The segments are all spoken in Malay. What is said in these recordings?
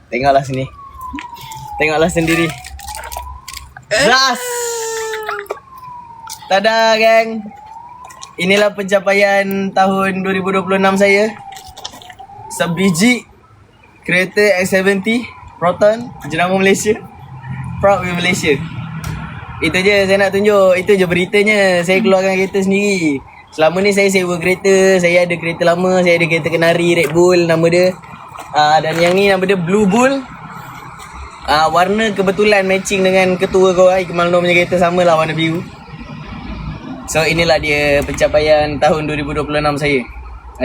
Tengoklah sini. Tengoklah sendiri. Zas. Tada geng. Inilah pencapaian tahun 2026 saya. Sebiji kereta X70 Proton jenama Malaysia. Proud with Malaysia. Itu je saya nak tunjuk. Itu je beritanya. Saya keluarkan kereta sendiri. Selama ni saya sewa kereta. Saya ada kereta lama. Saya ada kereta Kenari Red Bull nama dia. Dan yang ni nama dia Blue Bull. Warna kebetulan matching dengan ketua kau Ikmal Nur punya kereta, sama lah warna biru. So inilah dia pencapaian tahun 2026 saya.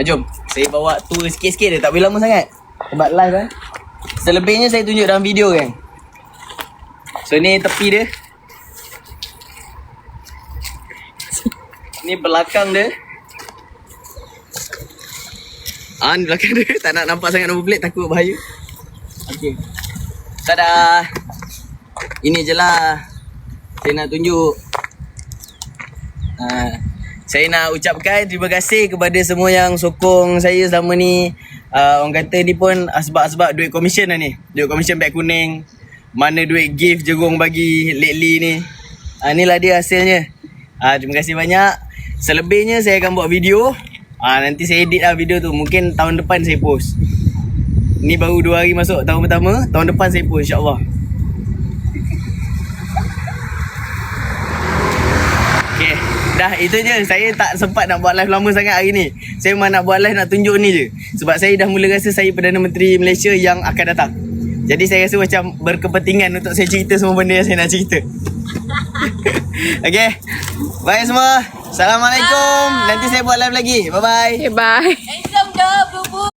Jom saya bawa tour sikit-sikit je, tak boleh lama sangat sebab live kan. Selebihnya saya tunjuk dalam video kan. So ni tepi dia. Ni belakang dia. Ni belakang dia. Tak nak nampak sangat nombor plate, takut bahaya. Okay. Tada. Ini je lah saya nak tunjuk. Saya nak ucapkan terima kasih kepada semua yang sokong saya selama ni. Orang kata ni pun sebab duit komisen lah ni. Duit komisen beg kuning. Mana duit gift Jegong bagi lately ni. Inilah dia hasilnya. Terima kasih banyak. Selebihnya saya akan buat video. Nanti saya edit lah video tu. Mungkin tahun depan saya post. Ni baru 2 hari masuk tahun pertama. Tahun depan saya post insyaAllah. Okay. Dah itu je. Saya tak sempat nak buat live lama sangat hari ni. Saya memang nak buat live nak tunjuk ni je. Sebab saya dah mula rasa saya Perdana Menteri Malaysia yang akan datang. Jadi saya rasa macam berkepentingan untuk saya cerita semua benda yang saya nak cerita. Okay. Bye semua. Assalamualaikum. Nanti saya buat live lagi. Bye bye. Okay, bye. Handsome dah, Blue Bull.